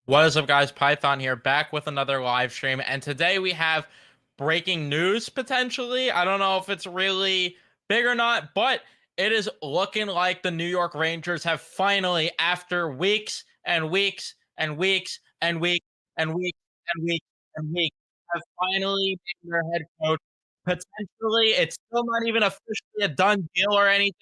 What is up, guys? Python here, back with another live stream. And today we have breaking news potentially. I don't know if it's really big or not, but it is looking like the New York Rangers have finally, after weeks and weeks and weeks and weeks and weeks and weeks and weeks, have finally named their head coach. Potentially, it's still not even officially a done deal or anything,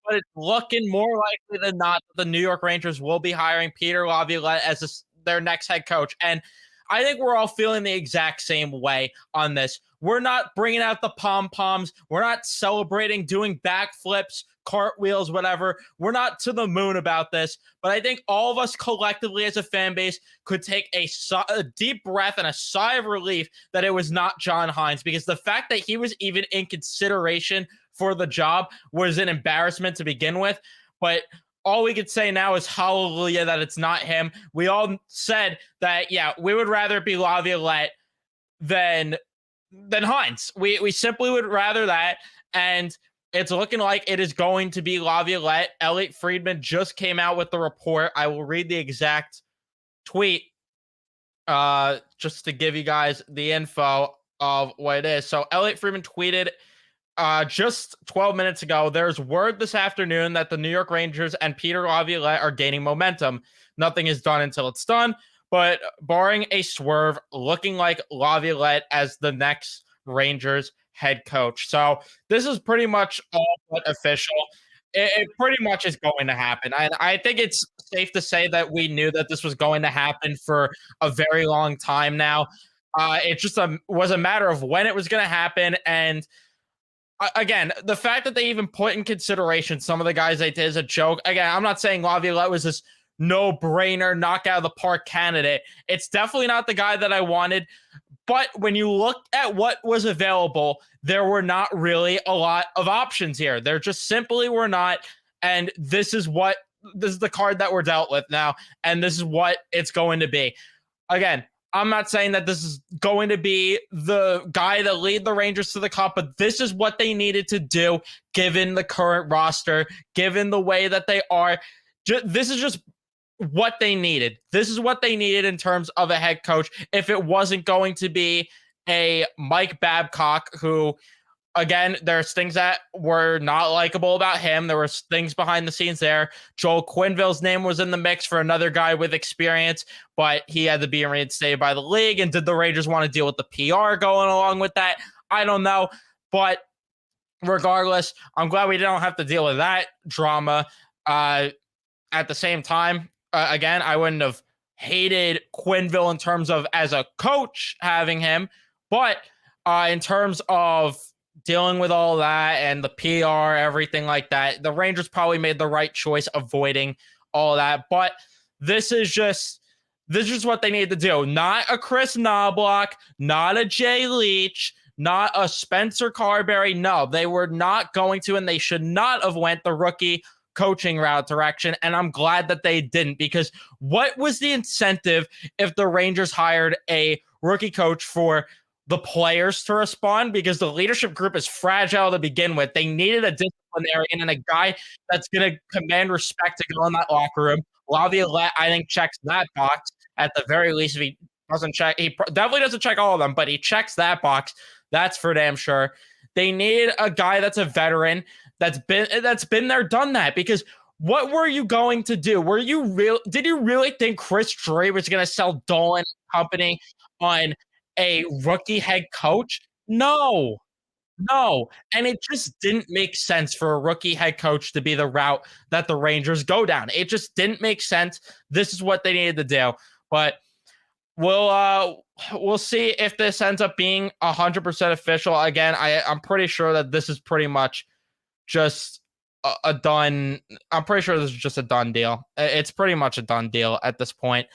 but it's looking more likely than not that the New York Rangers will be hiring Peter Laviolette as their next head coach. And I think we're all feeling the exact same way on this. We're not bringing out the pom poms. We're not celebrating, doing backflips, cartwheels, whatever. We're not to the moon about this. But I think all of us collectively as a fan base could take a deep breath and a sigh of relief that it was not John Hines, because the fact that he was even in consideration for the job was an embarrassment to begin with. But all we could say now is hallelujah that it's not him. We all said that, yeah, we would rather it be Laviolette than Hines. We simply would rather that. And it's looking like it is going to be Laviolette. Elliot Friedman just came out with the report. I will read the exact tweet just to give you guys the info of what it is. So Elliot Friedman tweeted just 12 minutes ago, there's word this afternoon that the New York Rangers and Peter Laviolette are gaining momentum. Nothing is done until it's done, but barring a swerve, looking like Laviolette as the next Rangers head coach. So this is pretty much all but official. It pretty much is going to happen. I think it's safe to say that we knew that this was going to happen for a very long time now. It just was a matter of when it was going to happen. And again, the fact that they even put in consideration some of the guys they did is a joke. Again, I'm not saying Laviolette was this no-brainer, knock out of the park candidate. It's definitely not the guy that I wanted. But when you look at what was available, there were not really a lot of options here. There just simply were not. And this is the card that we're dealt with now. And this is what it's going to be. Again, I'm not saying that this is going to be the guy that lead the Rangers to the cup, but this is what they needed to do given the current roster, given the way that they are. This is just what they needed. This is what they needed in terms of a head coach. If it wasn't going to be a Mike Babcock, who, again, there's things that were not likable about him. There were things behind the scenes there. Joel Quenneville's name was in the mix for another guy with experience, but he had to be reinstated by the league. And did the Rangers want to deal with the PR going along with that? I don't know. But regardless, I'm glad we don't have to deal with that drama. At the same time, again, I wouldn't have hated Quenneville in terms of as a coach having him, but in terms of dealing with all that and the PR, everything like that, the Rangers probably made the right choice avoiding all that. But this is just what they need to do. Not a Chris Knobloch, not a Jay Leach, not a Spencer Carberry. No, they were not going to, and they should not have went the rookie coaching route direction. And I'm glad that they didn't, because what was the incentive if the Rangers hired a rookie coach for the players to respond? Because the leadership group is fragile to begin with. They needed a disciplinarian and a guy that's going to command respect to go in that locker room. Laviolette, I think, checks that box at the very least. If he doesn't check, he definitely doesn't check all of them, but he checks that box. That's for damn sure. They need a guy that's a veteran that's been there, done that. Because what were you going to do? Did you really think Chris Drury was going to sell Dolan Company on a rookie head coach? No, no. And it just didn't make sense for a rookie head coach to be the route that the Rangers go down. It just didn't make sense. This is what they needed to do. But we'll see if this ends up being 100% official. Again, I'm pretty sure that this is pretty much just a done. I'm pretty sure this is just a done deal. It's pretty much a done deal at this point.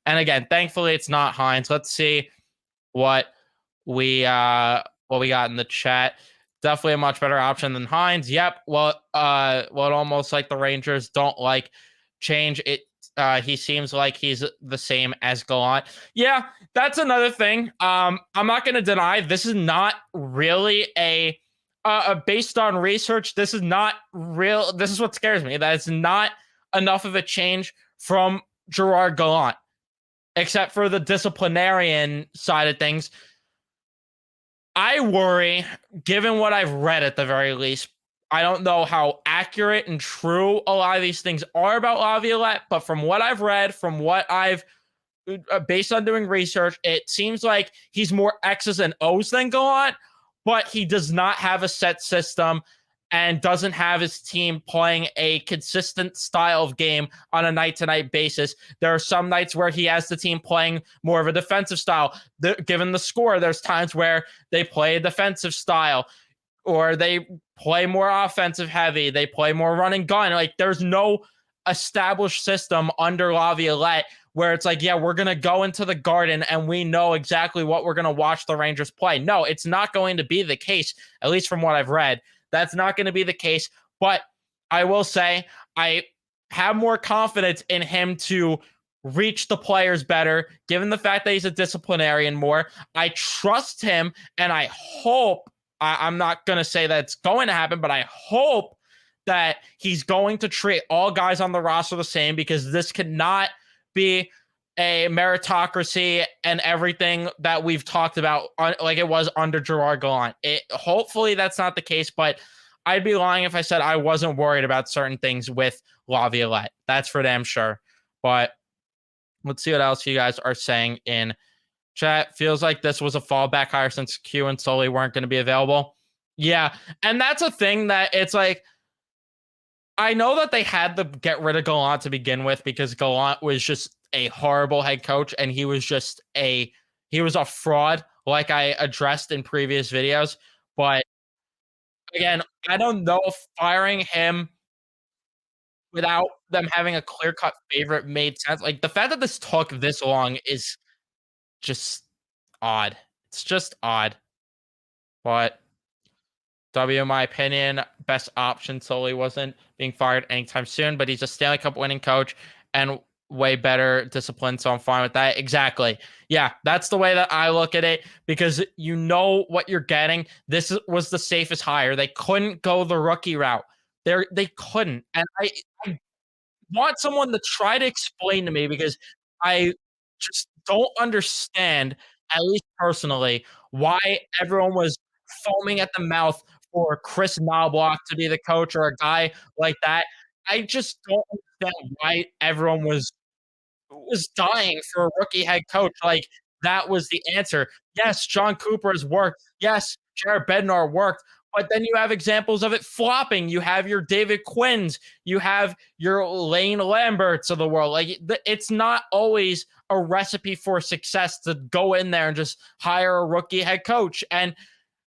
And again, thankfully, it's not Hines. Let's see what we got in the chat. Definitely a much better option than Hines. Yep. Well, almost like the Rangers don't like change. He seems like he's the same as Gallant. Yeah, that's another thing. I'm not going to deny this is not really a based on research. This is not real. This is what scares me. That it's not enough of a change from Gerard Gallant. except for the disciplinarian side of things. I worry, given what I've read at the very least. I don't know how accurate and true a lot of these things are about Laviolette, but from what I've read, from what I've based on doing research, it seems like he's more X's and O's than Gallant, but he does not have a set system and doesn't have his team playing a consistent style of game on a night to night basis. There are some nights where he has the team playing more of a defensive style. Given the score, there's times where they play a defensive style or they play more offensive heavy. They play more run and gun. Like there's no established system under Laviolette where it's like, yeah, we're going to go into the Garden and we know exactly what we're going to watch the Rangers play. No, it's not going to be the case, at least from what I've read. That's not going to be the case. But I will say I have more confidence in him to reach the players better, given the fact that he's a disciplinarian more. I trust him, and I hope, I'm not going to say that it's going to happen, but I hope that he's going to treat all guys on the roster the same, because this cannot be a meritocracy and everything that we've talked about like it was under Gerard Gallant. Hopefully that's not the case, but I'd be lying if I said I wasn't worried about certain things with Laviolette. That's for damn sure. But let's see what else you guys are saying in chat. Feels like this was a fallback hire since Q and Sully weren't going to be available. Yeah, and that's a thing that it's like, I know that they had to get rid of Gallant to begin with because Gallant was just a horrible head coach and he was a fraud, like I addressed in previous videos. But again, I don't know if firing him without them having a clear-cut favorite made sense. Like the fact that this took this long is just odd. It's just odd. But W, in my opinion, best option solely wasn't being fired anytime soon, but he's a Stanley Cup winning coach and way better discipline, so I'm fine with that. Exactly. Yeah, that's the way that I look at it, because you know what you're getting. This was the safest hire. They couldn't go the rookie route. They couldn't. And I want someone to try to explain to me, because I just don't understand, at least personally, why everyone was foaming at the mouth for Chris Knobloch to be the coach or a guy like that. I just don't understand why everyone was dying for a rookie head coach. Like that was the answer. Yes, John Cooper has worked. Yes, Jared Bednar worked. But then you have examples of it flopping. You have your David Quinns. You have your Lane Lamberts of the world. Like it's not always a recipe for success to go in there and just hire a rookie head coach. And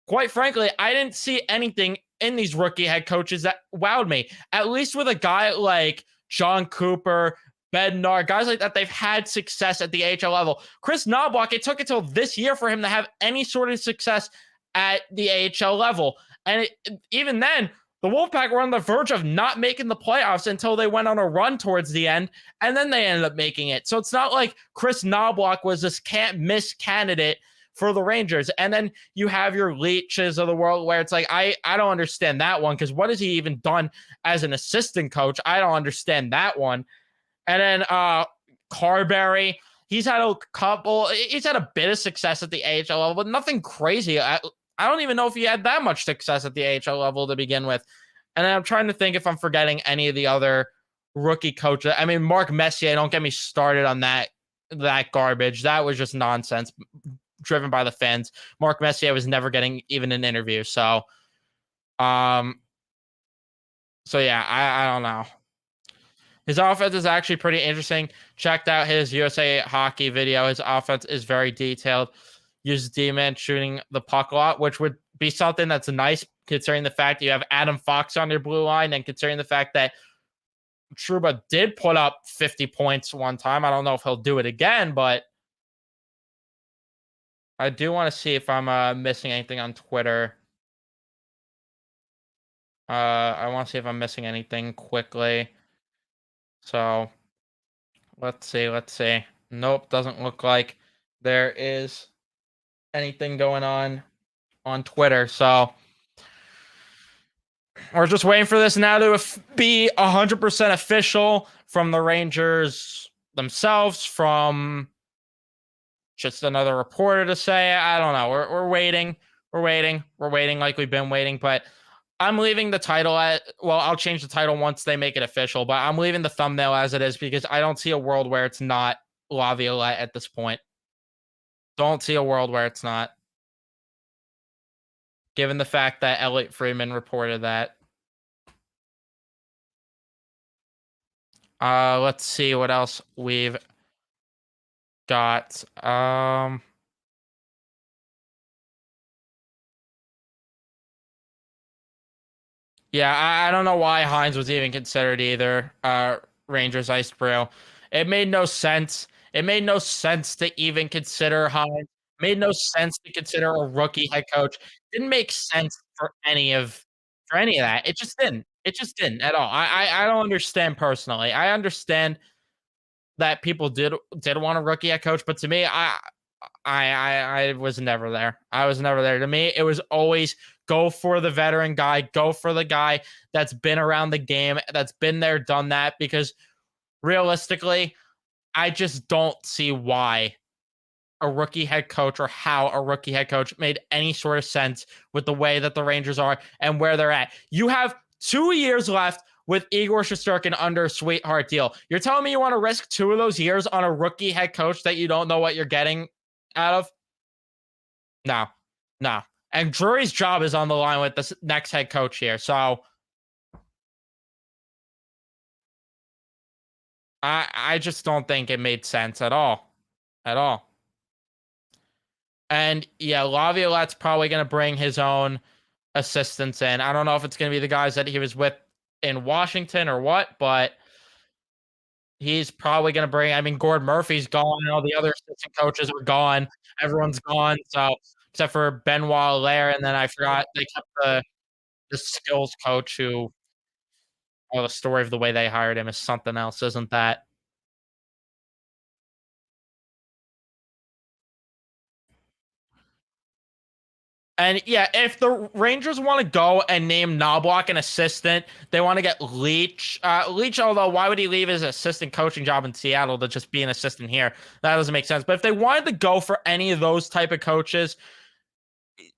quite frankly, I didn't see anything in these rookie head coaches that wowed me. At least with a guy like John Cooper, Bednar, guys like that, they've had success at the AHL level. Chris Knobloch, it took until this year for him to have any sort of success at the AHL level. And even then, the Wolfpack were on the verge of not making the playoffs until they went on a run towards the end, and then they ended up making it. So it's not like Chris Knobloch was this can't miss candidate for the Rangers. And then you have your Leaches of the world, where it's like, I don't understand that one, because what has he even done as an assistant coach? I don't understand that one. And then Carberry, he's had a bit of success at the AHL level, but nothing crazy. I don't even know if he had that much success at the AHL level to begin with. And I'm trying to think if I'm forgetting any of the other rookie coaches. I mean, Mark Messier, don't get me started on that garbage. That was just nonsense driven by the fans. Mark Messier was never getting even an interview. So yeah, I don't know. His offense is actually pretty interesting. Checked out his USA Hockey video. His offense is very detailed. Uses D-man shooting the puck a lot, which would be something that's nice considering the fact you have Adam Fox on your blue line, and considering the fact that Trouba did put up 50 points one time. I don't know if he'll do it again, but I do want to see if I'm missing anything on Twitter. I want to see if I'm missing anything quickly. So let's see. Nope, doesn't look like there is anything going on Twitter. So we're just waiting for this now to be 100% official from the Rangers themselves, from just another reporter to say. I don't know. We're waiting. We're waiting. We're waiting like we've been waiting. But I'm leaving the title at, well, I'll change the title once they make it official, but I'm leaving the thumbnail as it is because I don't see a world where it's not Laviolette at this point. Don't see a world where it's not, given the fact that Elliot Freeman reported that. Let's see what else we've got. Yeah, I don't know why Hines was even considered either. Rangers Ice Brew. It made no sense. It made no sense to even consider Hines. Made no sense to consider a rookie head coach. Didn't make sense for any of that. It just didn't. It just didn't at all. I don't understand personally. I understand that people did want a rookie head coach, but to me, I was never there. I was never there. To me, it was always go for the veteran guy, go for the guy that's been around the game, that's been there, done that. Because realistically, I just don't see why a rookie head coach or how a rookie head coach made any sort of sense with the way that the Rangers are and where they're at. You have 2 years left with Igor Shesterkin under a sweetheart deal. You're telling me you want to risk 2 of those years on a rookie head coach that you don't know what you're getting out of? No, no. And Drury's job is on the line with this next head coach here. So I just don't think it made sense at all. At all. And yeah, Laviolette's probably going to bring his own assistants in. I don't know if it's going to be the guys that he was with in Washington or what, but he's probably going to bring. I mean, Gord Murphy's gone, and all the other assistant coaches are gone. Everyone's gone, so except for Benoit Allaire, and then I forgot they kept the skills coach who. Oh, the story of the way they hired him is something else, isn't that? And yeah, if the Rangers want to go and name Knobloch an assistant, they want to get Leach. Leach, although why would he leave his assistant coaching job in Seattle to just be an assistant here? That doesn't make sense. But if they wanted to go for any of those type of coaches,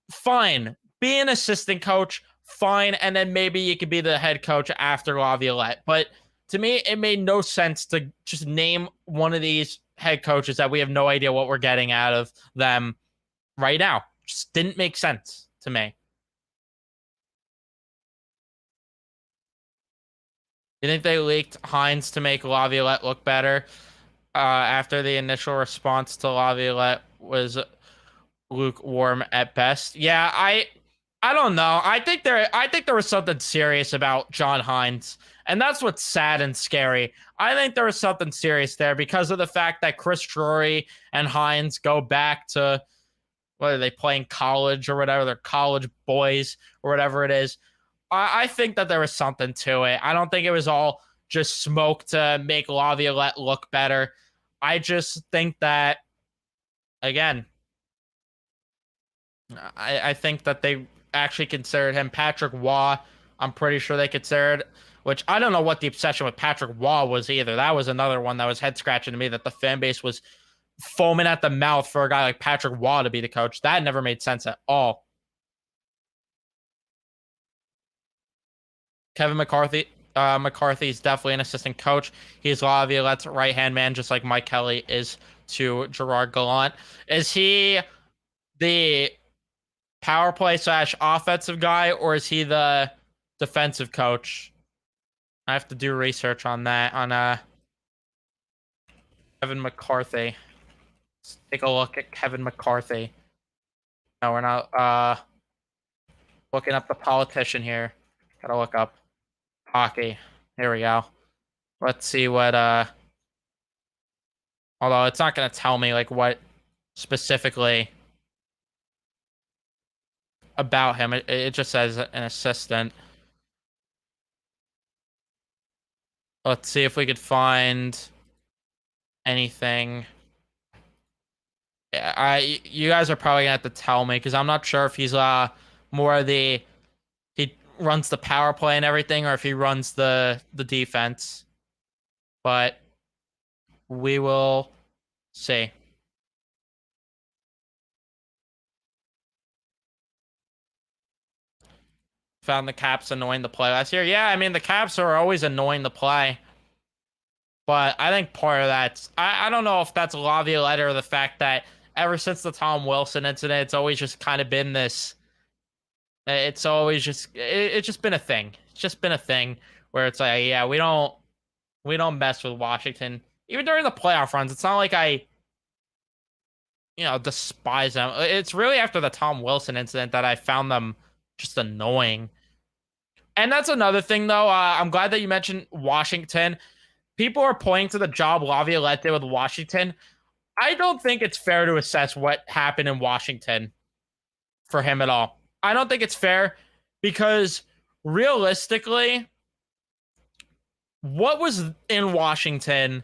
fine. Be an assistant coach, fine. And then maybe you could be the head coach after Laviolette. But to me, it made no sense to just name one of these head coaches that we have no idea what we're getting out of them right now. Just didn't make sense to me. You think they leaked Hines to make Laviolette look better after the initial response to Laviolette was lukewarm at best? Yeah, I don't know. I think there was something serious about John Hines, and that's what's sad and scary. I think there was something serious there because of the fact that Chris Drury and Hines go back to whether they play in college or whatever, they're college boys or whatever it is. I think that there was something to it. I don't think it was all just smoke to make Laviolette look better. I just think that, again, I think that they actually considered him. Patrick Waugh, I'm pretty sure they considered, which I don't know what the obsession with Patrick Waugh was either. That was another one that was head scratching to me, that the fan base was foaming at the mouth for a guy like Patrick Waugh to be the coach. That never made sense at all. Kevin McCarthy. McCarthy's definitely an assistant coach. He's Laviolette's right hand man, just like Mike Kelly is to Gerard Gallant. Is he the power play slash offensive guy, or is he the defensive coach? I have to do research on that. On Kevin McCarthy. Let's take a look at Kevin McCarthy. No, we're not looking up the politician here. Gotta look up hockey. Here we go. Let's see what although it's not gonna tell me like what specifically about him. It just says an assistant. Let's see if we could find anything. You guys are probably gonna have to tell me because I'm not sure if he's more the he runs the power play and everything, or if he runs the defense. But we will see. found the Caps annoying to play last year. Yeah, I mean the Caps are always annoying to play, but I think part of that's I don't know if that's Laviolette or the fact that ever since the Tom Wilson incident, it's always just kind of been this. It's always just it's just been a thing. It's just been a thing where it's like, yeah, we don't mess with Washington even during the playoff runs. It's not like I despise them. It's really after the Tom Wilson incident that I found them just annoying. And that's another thing, though. I'm glad that you mentioned Washington. People are pointing to the job Laviolette did with Washington. I don't think it's fair to assess what happened in Washington for him at all. I don't think it's fair because realistically, what was in Washington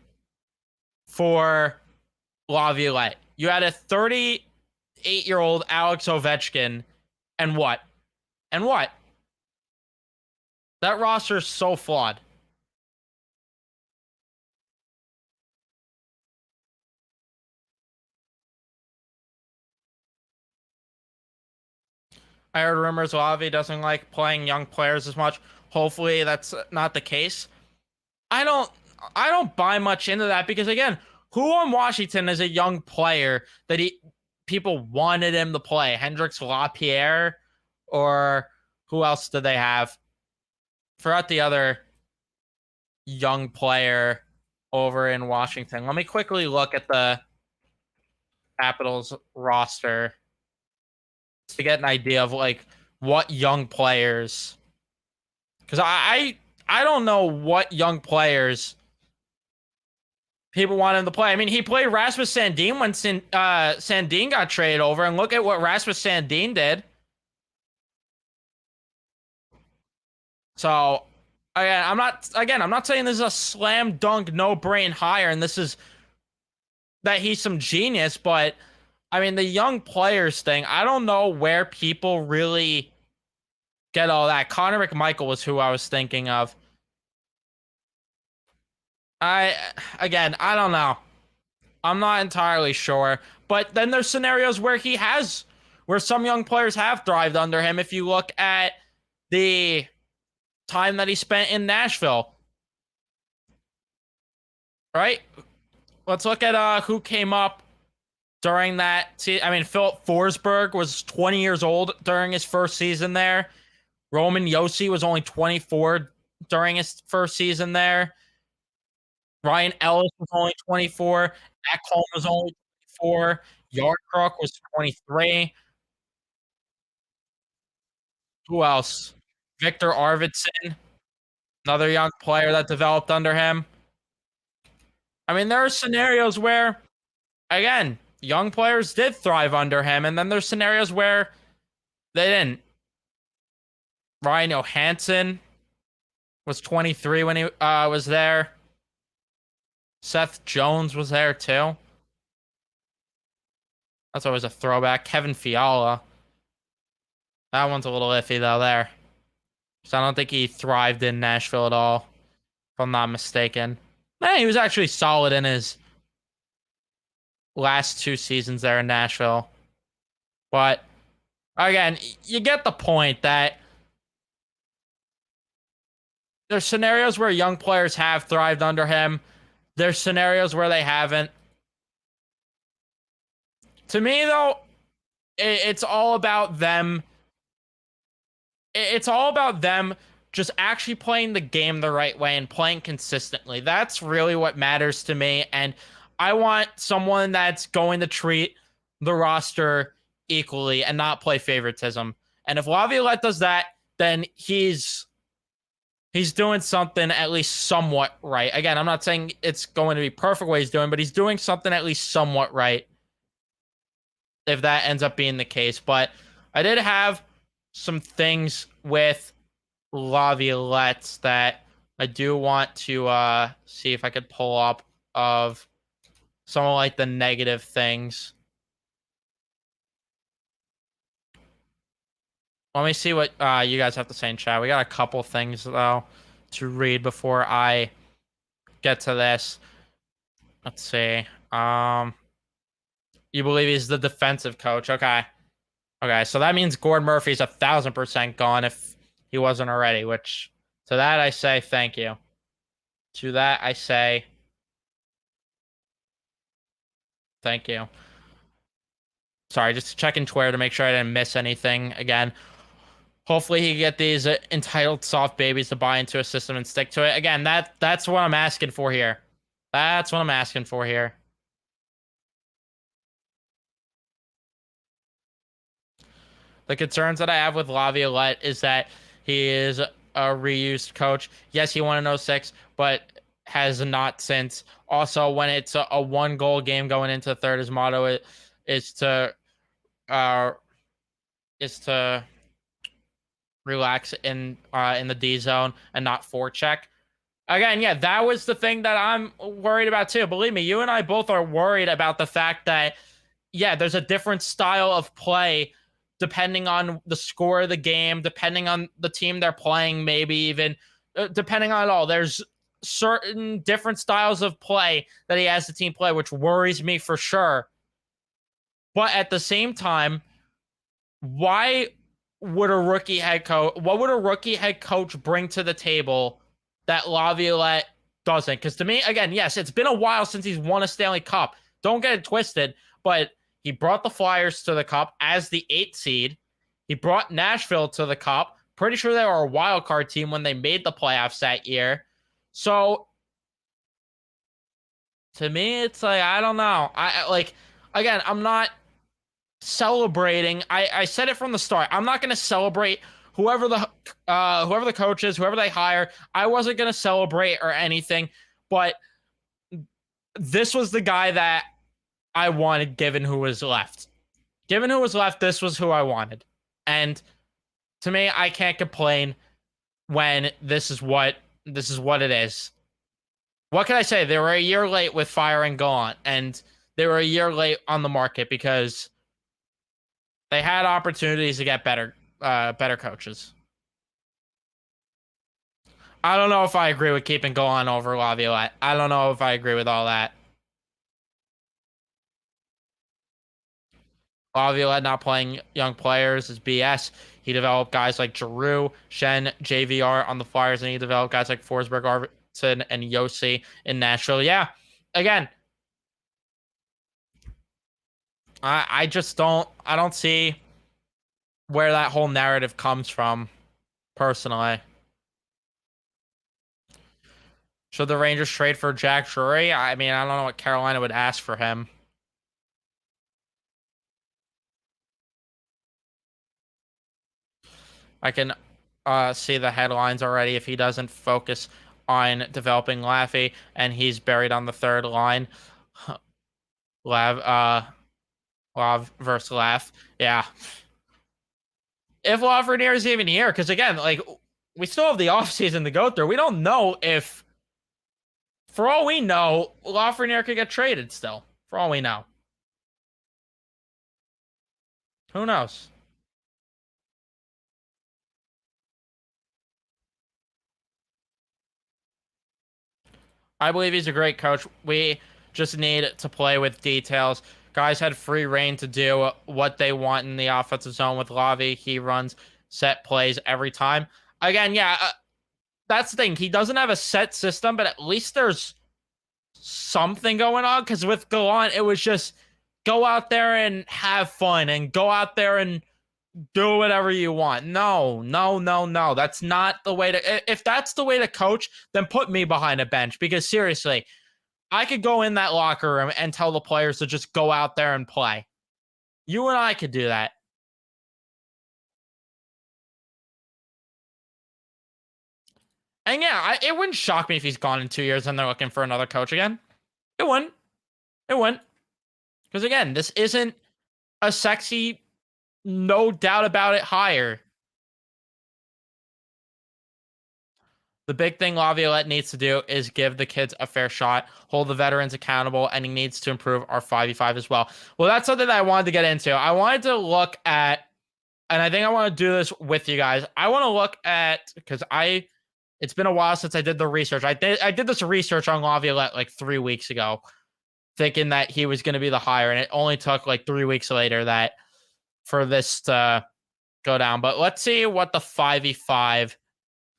for Laviolette? You had a 38-year-old Alex Ovechkin, and what? And what? That roster is so flawed. I heard rumors Lavi doesn't like playing young players as much. Hopefully that's not the case. I don't I don't buy much into that because again, who on Washington is a young player that people wanted him to play? Hendrix Lapierre or who else did they have? Forgot the other young player over in Washington. Let me quickly look at the Capitals roster to get an idea of like what young players because I don't know what young players people want him to play. I mean, he played Rasmus Sandin when Sandin got traded over, and look at what Rasmus Sandin did. So I'm not saying this is a slam dunk no brain hire, and this is that he's some genius, but I mean the young players thing. I don't know where people really get all that. Connor McMichael was who I was thinking of. I don't know. I'm not entirely sure. But then there's scenarios where some young players have thrived under him. If you look at the time that he spent in Nashville, right? Let's look at who came up during that. I mean, Philip Forsberg was 20 years old during his first season there. Roman Josi was only 24 during his first season there. Ryan Ellis was only 24. Ekholm was only 24. Yardcrook was 23. Who else? Victor Arvidsson, another young player that developed under him. I mean, there are scenarios where, again, young players did thrive under him, and then there's scenarios where they didn't. Ryan Johansson was 23 when he was there. Seth Jones was there too. That's always a throwback. Kevin Fiala. That one's a little iffy though there. So I don't think he thrived in Nashville at all, if I'm not mistaken. He was actually solid in his last two seasons there in Nashville. But again, you get the point that there's scenarios where young players have thrived under him. There's scenarios where they haven't. To me, though, it's all about them. It's all about them just actually playing the game the right way and playing consistently. That's really what matters to me. And I want someone that's going to treat the roster equally and not play favoritism. And if Laviolette does that, then he's doing something at least somewhat right. Again, I'm not saying it's going to be perfect what he's doing, but he's doing something at least somewhat right if that ends up being the case. But I did have some things with Laviolette that I do want to see if I could pull up of some of like the negative things. Let me see what you guys have to say in chat. We got a couple things though to read before I get to this. Let's see. You believe he's the defensive coach? Okay. Okay, so that means Gordon Murphy's 1,000% gone if he wasn't already, which to that I say thank you. To that I say thank you. Sorry, just checking Twitter to make sure I didn't miss anything again. Hopefully he can get these entitled soft babies to buy into a system and stick to it. Again, that's what I'm asking for here. That's what I'm asking for here. The concerns that I have with Laviolette is that he is a reused coach. Yes, he won in 06, but has not since. Also, when it's a one goal game going into the third, his motto is to uh is to relax in the D zone and not forecheck. Again, yeah, that was the thing that I'm worried about too. Believe me, you and I both are worried about the fact that yeah, there's a different style of play depending on the score of the game, depending on the team they're playing, maybe even depending on it all. There's certain different styles of play that he has the team play, which worries me for sure. But at the same time, why would a rookie head coach? What would a rookie head coach bring to the table that Laviolette doesn't? Because to me, again, yes, it's been a while since he's won a Stanley Cup. Don't get it twisted, but he brought the Flyers to the Cup as the 8th seed. He brought Nashville to the Cup. Pretty sure they were a wild card team when they made the playoffs that year. So to me, it's like I don't know. I like again, I'm not celebrating. I said it from the start. I'm not going to celebrate whoever the coach is, whoever they hire. I wasn't going to celebrate or anything, but this was the guy that I wanted given who was left. Given who was left, this was who I wanted. And to me, I can't complain when this is what it is. What can I say? They were a year late with firing Gallant, and they were a year late on the market because they had opportunities to get better coaches. I don't know if I agree with keeping Gallant over Laviolette. I don't know if I agree with all that. Laviolette not playing young players is BS. He developed guys like Giroux, Shen, JVR on the Flyers, and he developed guys like Forsberg, Arvidsson, and Yossi in Nashville. Yeah, again, I just don't see where that whole narrative comes from, personally. Should the Rangers trade for Jack Drury? I mean, I don't know what Carolina would ask for him. I can see the headlines already if he doesn't focus on developing Laffy and he's buried on the third line. Lav versus Laff. Yeah. If Lafreniere is even here, because again, like we still have the offseason to go through. We don't know if, for all we know, Lafreniere could get traded still. For all we know. Who knows? I believe he's a great coach. We just need to play with details. Guys had free reign to do what they want in the offensive zone with Lavi. He runs set plays every time. Again, yeah, that's the thing. He doesn't have a set system, but at least there's something going on. Because with Gallant, it was just go out there and have fun and go out there and do whatever you want. No. That's not the way to. If that's the way to coach, then put me behind a bench. Because seriously, I could go in that locker room and tell the players to just go out there and play. You and I could do that. And yeah, it wouldn't shock me if he's gone in 2 years and they're looking for another coach again. It wouldn't. It wouldn't. Because again, this isn't a sexy, no doubt about it hire. The big thing Laviolette needs to do is give the kids a fair shot, hold the veterans accountable, and he needs to improve our 5v5 as well. Well, that's something that I wanted to get into. I wanted to look at, and I think I want to do this with you guys. I want to look at, because it's been a while since I did the research. I did this research on Laviolette like 3 weeks ago, thinking that he was going to be the hire, and it only took like 3 weeks later that for this to go down. But let's see what the 5v5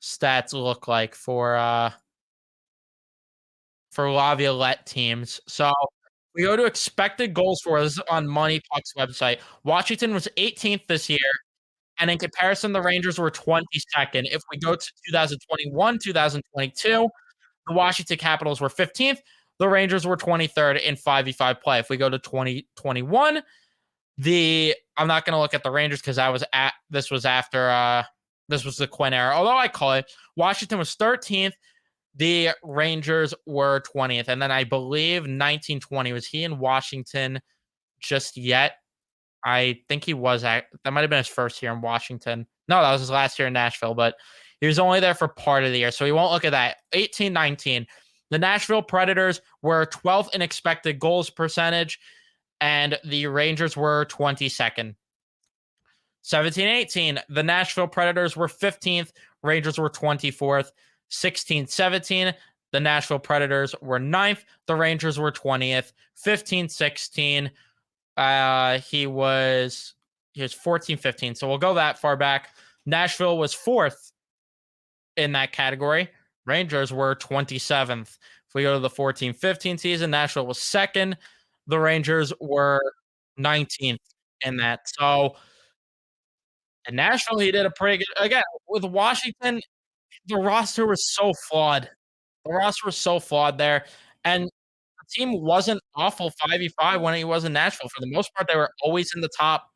stats look like for Laviolette teams. So we go to expected goals for this is on Money Puck's website. Washington was 18th this year, and in comparison, the Rangers were 22nd. If we go to 2021, 2022, the Washington Capitals were 15th. The Rangers were 23rd in 5v5 play. If we go to 2021, I'm not going to look at the Rangers because this was after this was the Quinn era. Although I call it, Washington was 13th. The Rangers were 20th. And then I believe 1920 was he in Washington just yet? I think he was that might have been his first year in Washington. No, that was his last year in Nashville, but he was only there for part of the year. So we won't look at that. 18-19. The Nashville Predators were 12th in expected goals percentage, and the Rangers were 22nd. 17-18. The Nashville Predators were 15th. Rangers were 24th. 16-17. The Nashville Predators were 9th. The Rangers were 20th. 15-16. He was 14-15. So we'll go that far back. Nashville was 4th in that category. Rangers were 27th. If we go to the 14-15 season, Nashville was 2nd. The Rangers were 19th in that. So in Nashville, he did a pretty good again with Washington. The roster was so flawed. The roster was so flawed there. And the team wasn't awful 5v5 when he was in Nashville. For the most part, they were always in the top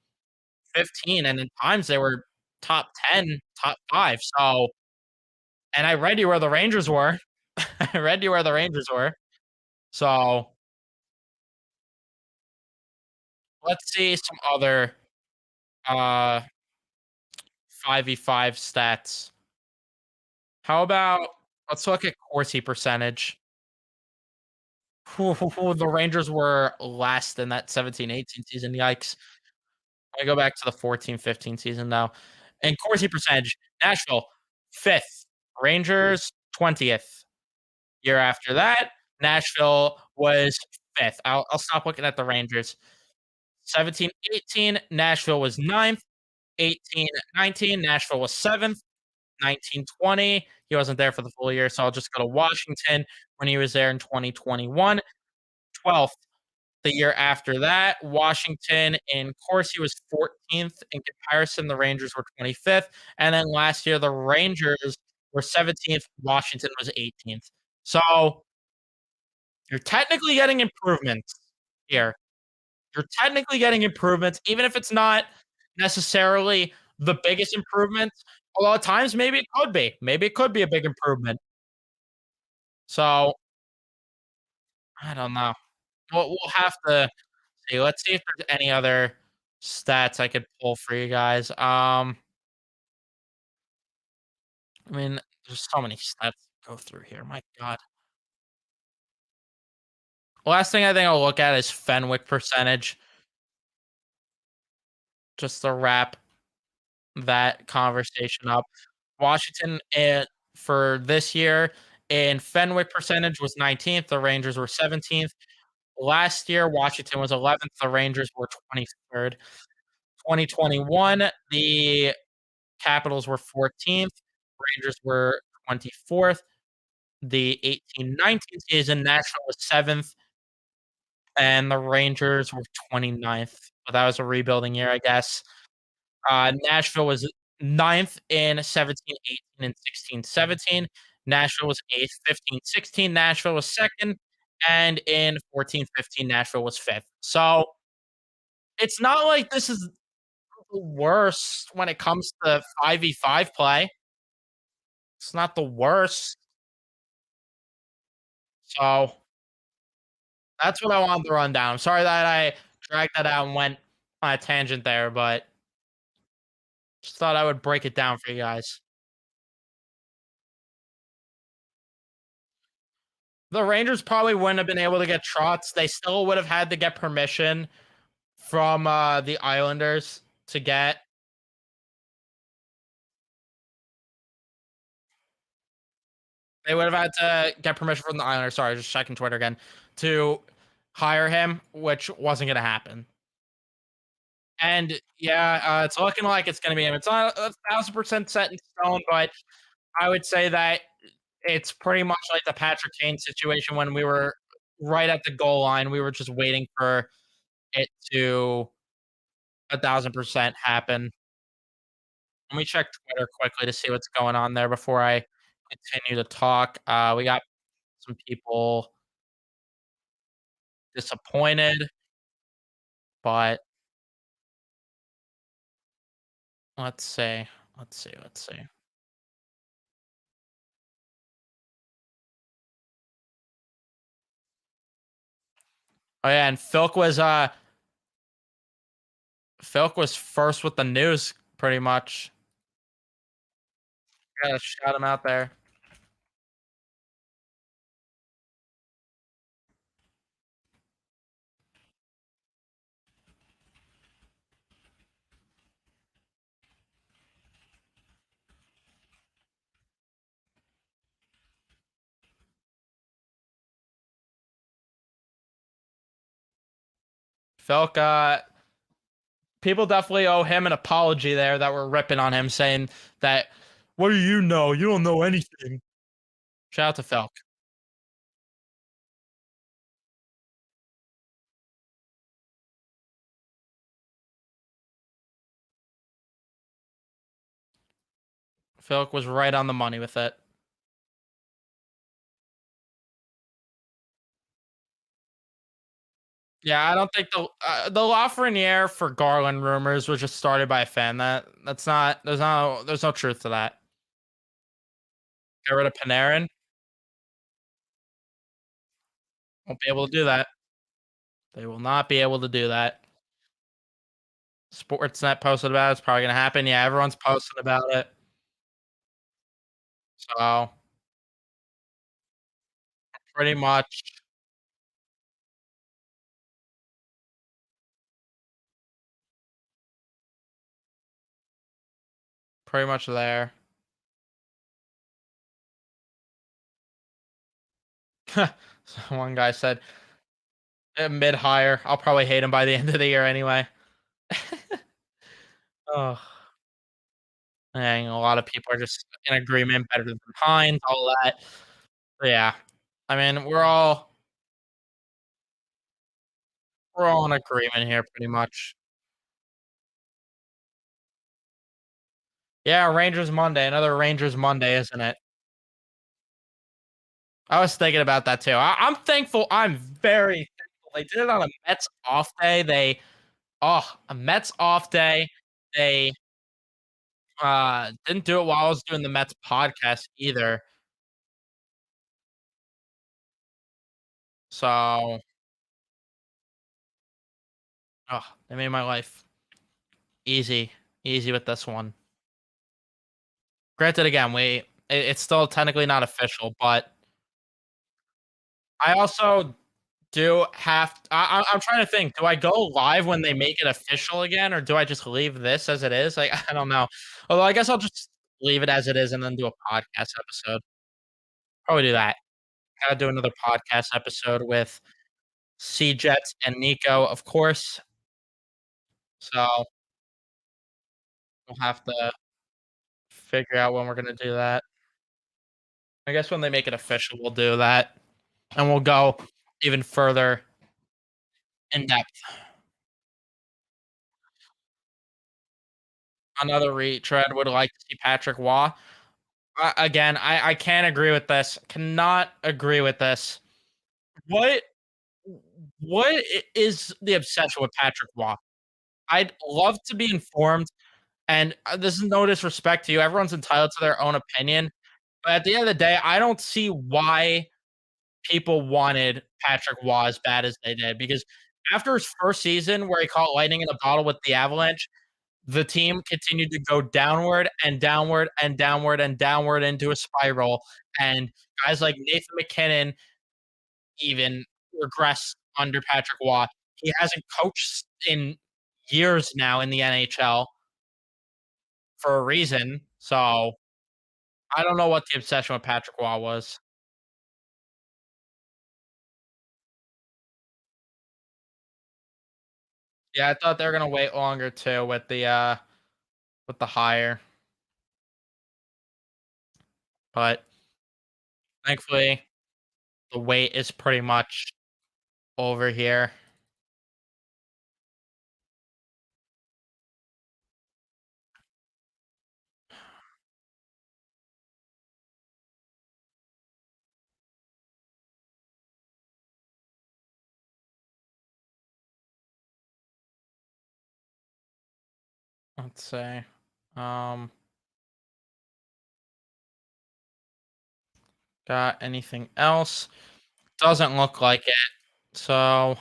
15, and in times they were top 10, top 5. So, and I read you where the Rangers were. I read you where the Rangers were. So let's see some other uh 5v5 stats. How about let's look at Corsi percentage. The Rangers were last in that 17-18 season. Yikes. I go back to the 14-15 season now. And Corsi percentage, Nashville 5th, Rangers 20th. Year after that, Nashville was 5th. I'll stop looking at the Rangers. 17-18, Nashville was 9th. 18-19, Nashville was 7th. 1920, he wasn't there for the full year, so I'll just go to Washington when he was there in 2021. 12th. The year after that, Washington in Corsi was 14th. In comparison, the Rangers were 25th. And then last year, the Rangers were 17th. Washington was 18th. So you're technically getting improvements here. You're technically getting improvements, even if it's not necessarily the biggest improvement. A lot of times, maybe it could be. Maybe it could be a big improvement. So I don't know. We'll have to see. Let's see if there's any other stats I could pull for you guys. I mean, there's so many stats to go through here. My God. Last thing I think I'll look at is Fenwick percentage, just to wrap that conversation up. Washington for this year in Fenwick percentage was 19th. The Rangers were 17th. Last year, Washington was 11th. The Rangers were 23rd. 2021, the Capitals were 14th. Rangers were 24th. The 18-19 season, Nashville was 7th, and the Rangers were 29th. But that was a rebuilding year, I guess. Nashville was 9th in 17-18 and 16-17. Nashville was 8th, 15-16. Nashville was 2nd, and in 14-15, Nashville was 5th. So it's not like this is the worst when it comes to 5v5 play. It's not the worst. So that's what I wanted to run down. I'm sorry that I dragged that out and went on a tangent there, but just thought I would break it down for you guys. The Rangers probably wouldn't have been able to get Trotz. They still would have had to get permission from the Islanders to get. They would have had to get permission from the Islanders. Sorry, just checking Twitter again to hire him, which wasn't going to happen. And yeah, it's looking like it's going to be him. It's not 1,000% set in stone, but I would say that it's pretty much like the Patrick Kane situation when we were right at the goal line. We were just waiting for it to 1,000% happen. Let me check Twitter quickly to see what's going on there before I continue to talk. We got some people disappointed, but let's see. Let's see. Oh yeah, and Filk was first with the news pretty much. Gotta shout him out there. Filk, people definitely owe him an apology there that were ripping on him, saying that, what do you know? You don't know anything. Shout out to Filk. Filk was right on the money with it. Yeah, I don't think the Lafreniere for Garland rumors was just started by a fan. That's not there's no truth to that. Get rid of Panarin. Won't be able to do that. They will not be able to do that. Sportsnet posted about it. It's probably gonna happen. Yeah, everyone's posting about it. So pretty much, pretty much there. So one guy said mid higher. I'll probably hate him by the end of the year anyway. Oh, dang, a lot of people are just in agreement. Better than Hines, all that. But yeah, I mean, we're all in agreement here, pretty much. Yeah, Rangers Monday, another Rangers Monday, isn't it? I was thinking about that too. I'm thankful. I'm very thankful they did it on a Mets off day. A Mets off day. They didn't do it while I was doing the Mets podcast either. So, they made my life easy, easy with this one. Granted, again, it's still technically not official, but I also do have. I'm trying to think. Do I go live when they make it official again, or do I just leave this as it is? Like I don't know. Although I guess I'll just leave it as it is and then do a podcast episode. Probably do that. Gotta do another podcast episode with C Jets and Nico, of course. So we'll have to figure out when we're gonna do that. I guess when they make it official, we'll do that, and we'll go even further in depth. Another retread would like to see Patrick Waugh. Again, I can't agree with this. Cannot agree with this. What is the obsession with Patrick Waugh? I'd love to be informed, and this is no disrespect to you. Everyone's entitled to their own opinion, but at the end of the day, I don't see why people wanted Patrick Waugh as bad as they did. Because after his first season, where he caught lightning in a bottle with the Avalanche, the team continued to go downward and downward and downward and downward into a spiral. And guys like Nathan McKinnon even regress under Patrick Waugh. He hasn't coached in years now in the NHL for a reason. So I don't know what the obsession with Patrick Waugh was. Yeah, I thought they were gonna wait longer too with the hire, but thankfully the wait is pretty much over here. Let's say, um, got anything else? Doesn't look like it. So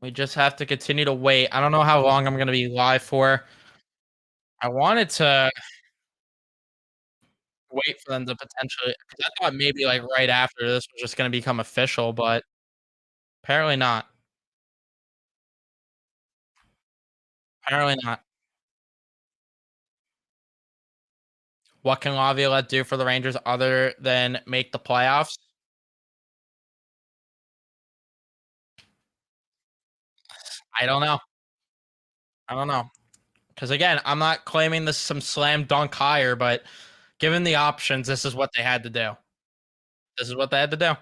we just have to continue to wait. I don't know how long I'm gonna be live for. I wanted to wait for them to potentially, because I thought maybe like right after this was just gonna become official, but apparently not. Apparently not. What can Laviolette do for the Rangers other than make the playoffs? I don't know. I don't know. Because again, I'm not claiming this is some slam dunk hire, but given the options, this is what they had to do. This is what they had to do.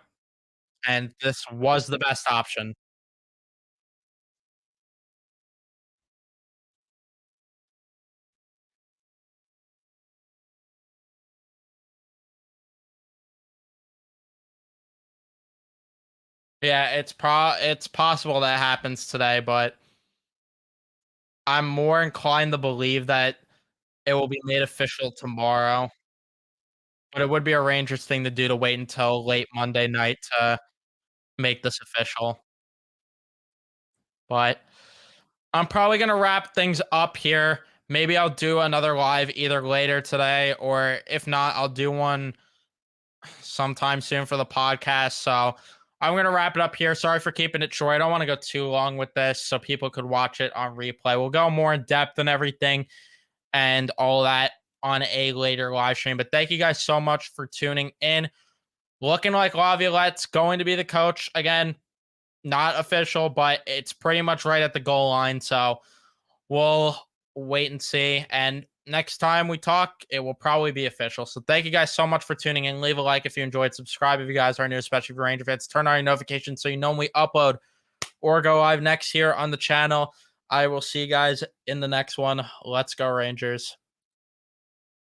And this was the best option. Yeah, it's possible that happens today, but I'm more inclined to believe that it will be made official tomorrow. But it would be a Rangers thing to do to wait until late Monday night to make this official. But I'm probably gonna wrap things up here. Maybe I'll do another live either later today, or if not, I'll do one sometime soon for the podcast. So I'm gonna wrap it up here. Sorry for keeping it short. I don't want to go too long with this, so people could watch it on replay. We'll go more in depth and everything and all that on a later live stream. But thank you guys so much for tuning in. Looking like Laviolette's going to be the coach again. Not official, but it's pretty much right at the goal line. So we'll wait and see. And next time we talk, it will probably be official. So thank you guys so much for tuning in. Leave a like if you enjoyed. Subscribe if you guys are new, especially for Ranger fans. Turn on your notifications so you know when we upload or go live next here on the channel. I will see you guys in the next one. Let's go, Rangers.